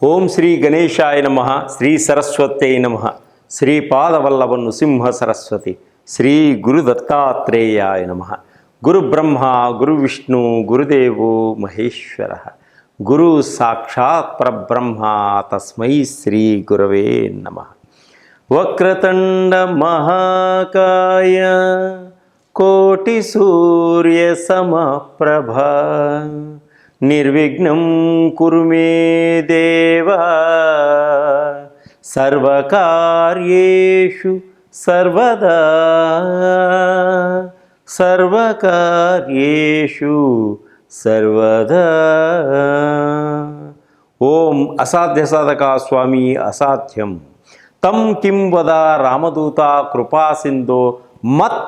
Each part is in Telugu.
ఓం శ్రీ గణేశాయ నమః. శ్రీ సరస్వత్యై నమః. శ్రీపాదవల్లభ నృసింహ సరస్వతి. శ్రీ గురు దత్తాత్రేయాయ నమః. గురు బ్రహ్మ గురు విష్ణు గురుదేవో మహేశ్వర. గురు సాక్షాత్ పరబ్రహ్మ తస్మై శ్రీ గురవే నమః. వక్రతుండ మహాకాయ కోటి సూర్య సమప్రభ నిర్విఘ్నం కురు మే దేవ సర్వకార్యేషు సర్వదా సర్వకార్యేషు సర్వదా. ఓం అసాధ్య సాధక స్వామి అసాధ్యం తం కిం వద రామదూత కృపాసింధో మత్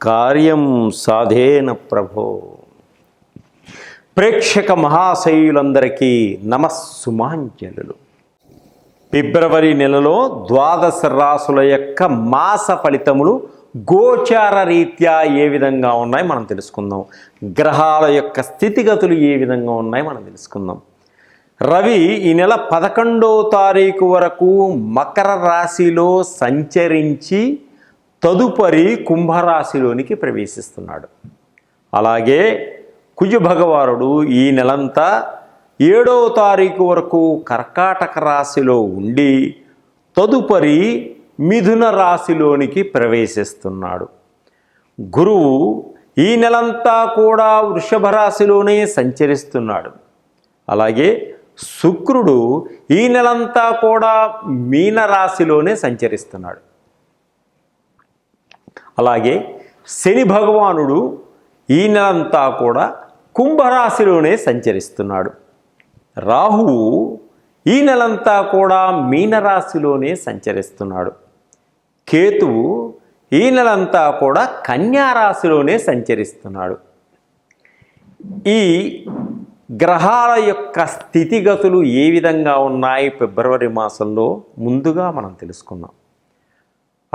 కార్యం సాధేన ప్రభో. ప్రేక్షక మహాశయులందరికీ నమస్సుమాంజలులు. ఫిబ్రవరి నెలలో ద్వాదశ రాసుల యొక్క మాస ఫలితములు గోచార రీత్యా ఏ విధంగా ఉన్నాయి మనం తెలుసుకుందాం. గ్రహాల యొక్క స్థితిగతులు ఏ విధంగా ఉన్నాయి మనం తెలుసుకుందాం. రవి ఈ నెల 11వ తారీఖు వరకు మకర రాశిలో సంచరించి తదుపరి కుంభరాశిలోనికి ప్రవేశిస్తున్నాడు. అలాగే కుజ భగవానుడు ఈ నెలంతా 7వ తారీఖు వరకు కర్కాటక రాశిలో ఉండి తదుపరి మిథున రాశిలోనికి ప్రవేశిస్తున్నాడు. గురువు ఈ నెలంతా కూడా వృషభ రాశిలోనే సంచరిస్తున్నాడు. అలాగే శుక్రుడు ఈ నెలంతా కూడా మీన రాశిలోనే సంచరిస్తున్నాడు. అలాగే శని భగవానుడు ఈ నెలంతా కూడా కుంభరాశిలోనే సంచరిస్తున్నాడు. రాహువు ఈ నెలంతా కూడా మీనరాశిలోనే సంచరిస్తున్నాడు. కేతువు ఈ నెలంతా కూడా కన్యా రాశిలోనే సంచరిస్తున్నాడు. ఈ గ్రహాల యొక్క స్థితిగతులు ఏ విధంగా ఉన్నాయి ఫిబ్రవరి మాసంలో ముందుగా మనం తెలుసుకుందాం.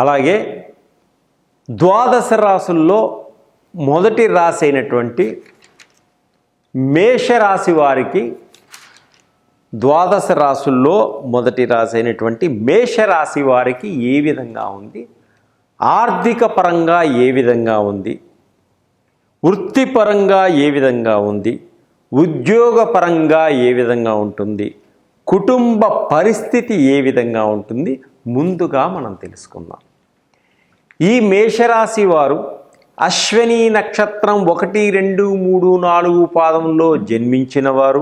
అలాగే ద్వాదశ రాశుల్లో మొదటి రాశి అయినటువంటి మేషరాశి వారికి, ద్వాదశ రాశుల్లో మొదటి రాశి అయినటువంటి మేషరాశి వారికి ఏ విధంగా ఉంది, ఆర్థిక పరంగా ఏ విధంగా ఉంది, వృత్తిపరంగా ఏ విధంగా ఉంది, ఉద్యోగపరంగా ఏ విధంగా ఉంటుంది, కుటుంబ పరిస్థితి ఏ విధంగా ఉంటుంది ముందుగా మనం తెలుసుకుందాం. ఈ మేషరాశి వారు అశ్విని నక్షత్రం 1, 2, 3, 4 పాదంలో జన్మించిన వారు.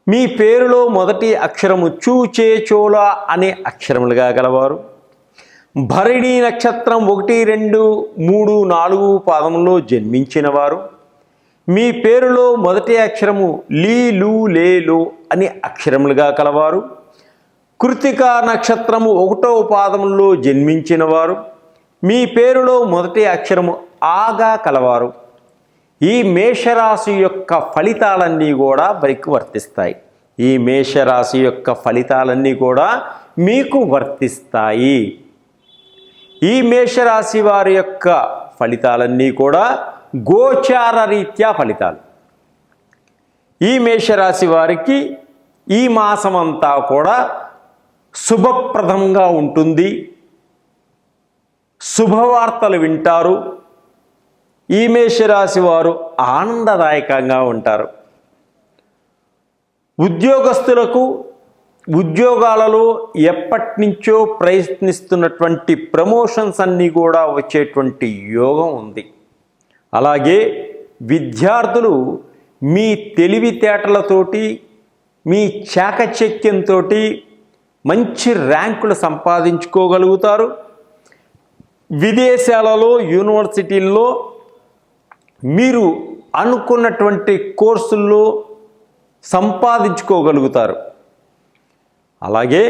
మీ పేరులో మొదటి అక్షరము చూ, చే, చోళ అనే అక్షరములుగా గలవారు. భరణి నక్షత్రం 1, 2, 3, 4 పాదంలో జన్మించిన వారు. మీ పేరులో మొదటి అక్షరము లీ, లు, లే, లో అనే అక్షరములుగా కలవారు. కృత్తిక నక్షత్రము 1వ పాదంలో జన్మించిన వారు. మీ పేరులో మొదటి అక్షరము ఆగా కలవారు. ఈ మేషరాశి యొక్క ఫలితాలన్నీ కూడా మీకు వర్తిస్తాయి. ఈ మేషరాశి యొక్క ఫలితాలన్నీ కూడా మీకు వర్తిస్తాయి. ఈ మేషరాశి వారి యొక్క ఫలితాలన్నీ కూడా గోచార రీత్యా ఫలితాలు. ఈ మేషరాశి వారికి ఈ మాసమంతా కూడా శుభప్రదంగా ఉంటుంది. శుభవార్తలు వింటారు. ఈ మేషరాశి వారు ఆనందదాయకంగా ఉంటారు. ఉద్యోగస్తులకు ఉద్యోగాలలో ఎప్పటి నుంచో ప్రయత్నిస్తున్నటువంటి ప్రమోషన్స్ అన్నీ కూడా వచ్చేటువంటి యోగం ఉంది. అలాగే విద్యార్థులు మీ తెలివితేటలతోటి, మీ చాకచక్యంతో మంచి ర్యాంకులు సంపాదించుకోగలుగుతారు. విదేశాలలో యూనివర్సిటీల్లో మీరు అనుకున్నటువంటి కోర్సుల్లో సంపాదించుకోగలుగుతారు. అలాగే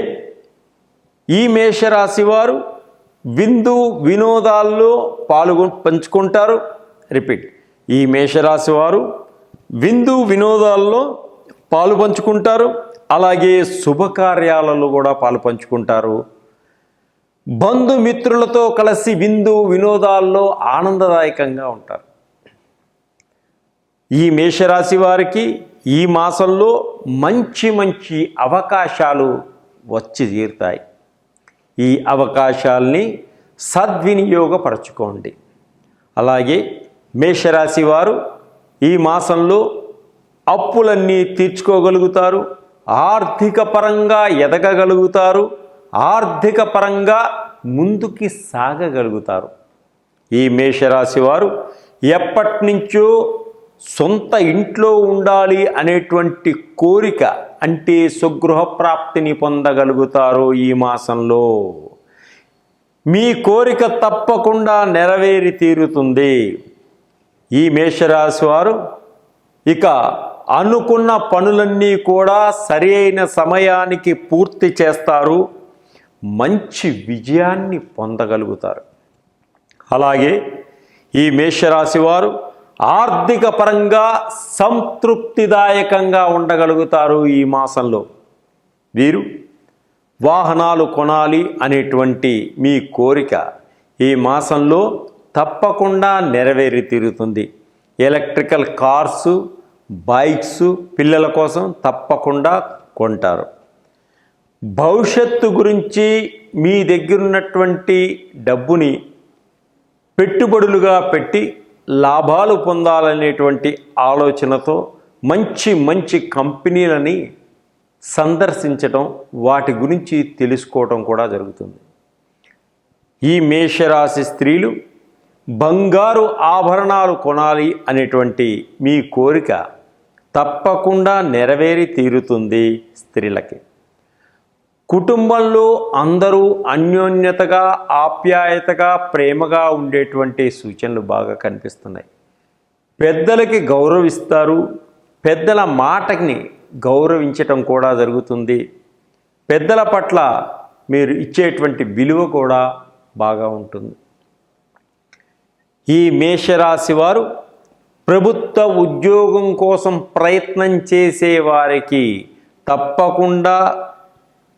ఈ మేషరాశి వారు విందు వినోదాల్లో పంచుకుంటారు. రిపీట్, ఈ మేషరాశి వారు విందు వినోదాల్లో పాలు పంచుకుంటారు. అలాగే శుభకార్యాలలో కూడా పాలు పంచుకుంటారు. బంధుమిత్రులతో కలిసి విందు వినోదాల్లో ఆనందదాయకంగా ఉంటారు. ఈ మేషరాశి వారికి ఈ మాసంలో మంచి మంచి అవకాశాలు వచ్చి తీరుతాయి. ఈ అవకాశాల్ని సద్వినియోగపరచుకోండి. అలాగే మేషరాశి వారు ఈ మాసంలో అప్పులన్నీ తీర్చుకోగలుగుతారు, ఆర్థిక పరంగా ఎదగగలుగుతారు, ఆర్థిక పరంగా ముందుకి సాగగలుగుతారు. ఈ మేషరాశి వారు ఎప్పటి నుంచో సొంత ఇంట్లో ఉండాలి అనేటువంటి కోరిక, అంటే స్వగృహ ప్రాప్తిని పొందగలుగుతారు. ఈ మాసంలో మీ కోరిక తప్పకుండా నెరవేరి తీరుతుంది. ఈ మేషరాశి వారు ఇక అనుకున్న పనులన్నీ కూడా సరి అయిన సమయానికి పూర్తి చేస్తారు, మంచి విజయాన్ని పొందగలుగుతారు. అలాగే ఈ మేషరాశి వారు ఆర్థిక పరంగా సంతృప్తిదాయకంగా ఉండగలుగుతారు. ఈ మాసంలో వీరు వాహనాలు కొనాలి అనేటువంటి మీ కోరిక ఈ మాసంలో తప్పకుండా నెరవేరి తీరుతుంది. ఎలక్ట్రికల్ కార్సు, బైక్స్ పిల్లల కోసం తప్పకుండా కొంటారు. భవిష్యత్తు గురించి మీ దగ్గరున్నటువంటి డబ్బుని పెట్టుబడులుగా పెట్టి లాభాలు పొందాలనేటువంటి ఆలోచనతో మంచి మంచి కంపెనీలని సందర్శించటం, వాటి గురించి తెలుసుకోవటం కూడా జరుగుతుంది. ఈ మేషరాశి స్త్రీలు బంగారు ఆభరణాలు కొనాలి అనేటువంటి మీ కోరిక తప్పకుండా నెరవేరి తీరుతుంది. స్త్రీలకి కుటుంబంలో అందరూ అన్యోన్యతగా, ఆప్యాయతగా, ప్రేమగా ఉండేటువంటి సూచనలు బాగా కనిపిస్తున్నాయి. పెద్దలకి గౌరవిస్తారు, పెద్దల మాటని గౌరవించటం కూడా జరుగుతుంది. పెద్దల పట్ల మీరు ఇచ్చేటువంటి విలువ కూడా బాగా ఉంటుంది. ఈ మేషరాశి వారు ప్రభుత్వ ఉద్యోగం కోసం ప్రయత్నం చేసే వారికి తప్పకుండా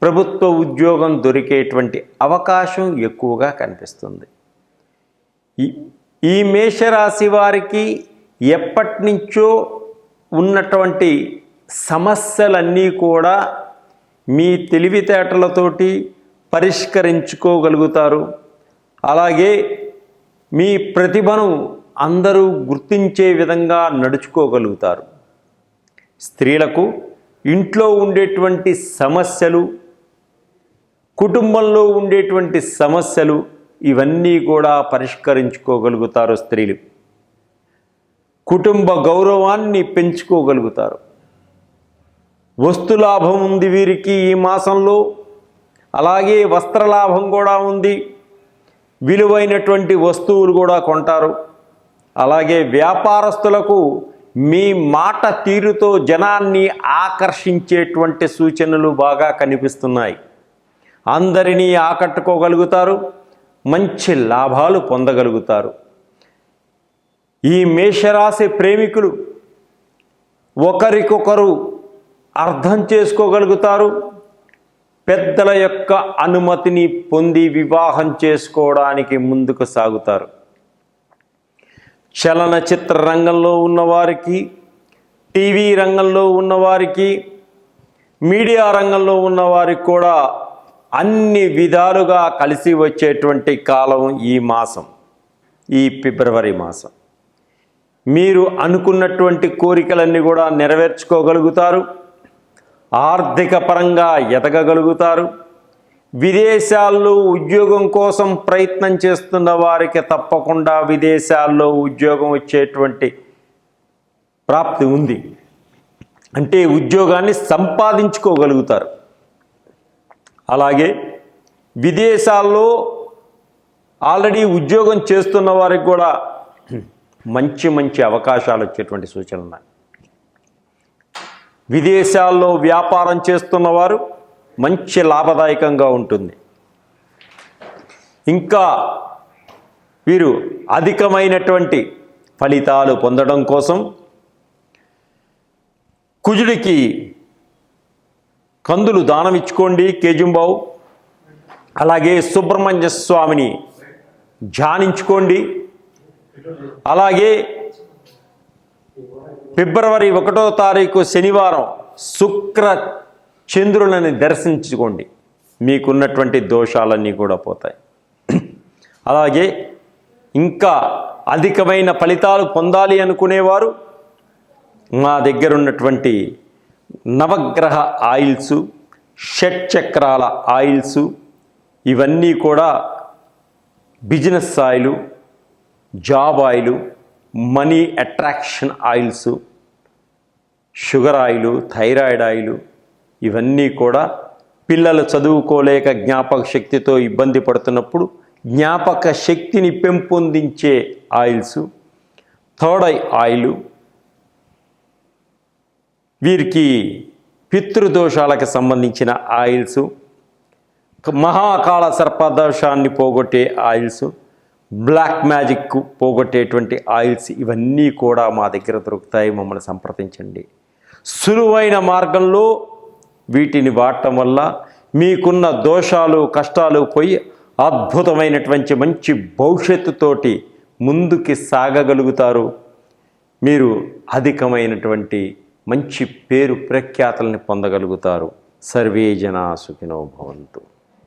ప్రభుత్వ ఉద్యోగం దొరికేటువంటి అవకాశం ఎక్కువగా కనిపిస్తుంది. ఈ మేషరాశి వారికి ఎప్పటి నుంచో ఉన్నటువంటి సమస్యలన్నీ కూడా మీ తెలివితేటలతోటి పరిష్కరించుకోగలుగుతారు. అలాగే మీ ప్రతిభను అందరూ గుర్తించే విధంగా నడుచుకోగలుగుతారు. స్త్రీలకు ఇంట్లో ఉండేటువంటి సమస్యలు, కుటుంబంలో ఉండేటువంటి సమస్యలు, ఇవన్నీ కూడా పరిష్కరించుకోగలుగుతారు. స్త్రీలు కుటుంబ గౌరవాన్ని పెంచుకోగలుగుతారు. వస్తులాభం ఉంది వీరికి ఈ మాసంలో. అలాగే వస్త్రలాభం కూడా ఉంది. విలువైనటువంటి వస్తువులు కూడా కొంటారు. అలాగే వ్యాపారస్తులకు మీ మాట తీరుతో జనాన్ని ఆకర్షించేటువంటి సూచనలు బాగా కనిపిస్తున్నాయి. అందరినీ ఆకట్టుకోగలుగుతారు, మంచి లాభాలు పొందగలుగుతారు. ఈ మేషరాశి ప్రేమికులు ఒకరికొకరు అర్థం చేసుకోగలుగుతారు. పెద్దల యొక్క అనుమతిని పొంది వివాహం చేసుకోవడానికి ముందుకు సాగుతారు. చలనచిత్ర రంగంలో ఉన్నవారికి, టీవీ రంగంలో ఉన్నవారికి, మీడియా రంగంలో ఉన్నవారికి కూడా అన్ని విధాలుగా కలిసి వచ్చేటువంటి కాలం ఈ మాసం, ఈ ఫిబ్రవరి మాసం. మీరు అనుకున్నటువంటి కోరికలన్నీ కూడా నెరవేర్చుకోగలుగుతారు. ఆర్థిక పరంగా ఎదగగలుగుతారు. విదేశాల్లో ఉద్యోగం కోసం ప్రయత్నం చేస్తున్న వారికి తప్పకుండా విదేశాల్లో ఉద్యోగం వచ్చేటువంటి ప్రాప్తి ఉంది. అంటే ఉద్యోగాన్ని సంపాదించుకోగలుగుతారు. అలాగే విదేశాల్లో ఆల్రెడీ ఉద్యోగం చేస్తున్న వారికి కూడా మంచి మంచి అవకాశాలు వచ్చేటువంటి సూచనలు ఉన్నాయి. విదేశాల్లో వ్యాపారం చేస్తున్నవారు మంచి లాభదాయకంగా ఉంటుంది. ఇంకా వీరు అధికమైనటువంటి ఫలితాలు పొందడం కోసం కుజుడికి కందులు దానం ఇచ్చుకోండి, కేజుంబావు. అలాగే సుబ్రహ్మణ్య స్వామిని ధ్యానించుకోండి. అలాగే ఫిబ్రవరి 1వ తారీఖు శనివారం శుక్ర చంద్రులని దర్శించుకోండి, మీకున్నటువంటి దోషాలన్నీ కూడా పోతాయి. అలాగే ఇంకా అధికమైన ఫలితాలు పొందాలి అనుకునేవారు మా దగ్గర ఉన్నటువంటి నవగ్రహ ఆయిల్స్, షట్చక్రాల ఆయిల్స్, ఇవన్నీ కూడా business oil, job oil, money attraction oils, sugar oil, thyroid oil, ఇవన్నీ కూడా పిల్లలు చదువుకోలేక జ్ఞాపక శక్తితో ఇబ్బంది పడుతున్నప్పుడు జ్ఞాపక శక్తిని పెంపొందించే ఆయిల్స్, థర్డ్ ఐ ఆయిలు, వీరికి పితృదోషాలకు సంబంధించిన ఆయిల్స్, మహాకాళ సర్పదోషాన్ని పోగొట్టే ఆయిల్స్, బ్లాక్ మ్యాజిక్ పోగొట్టేటువంటి ఆయిల్స్, ఇవన్నీ కూడా మా దగ్గర దొరుకుతాయి. మమ్మల్ని సంప్రదించండి. సులువైన మార్గంలో వీటిని వాడటం వల్ల మీకున్న దోషాలు, కష్టాలు పోయి అద్భుతమైనటువంటి మంచి భవిష్యత్తుతోటి ముందుకి సాగగలుగుతారు. మీరు అధికమైనటువంటి మంచి పేరు ప్రఖ్యాతల్ని పొందగలుగుతారు. సర్వే జనా సుఖినో భవంతు.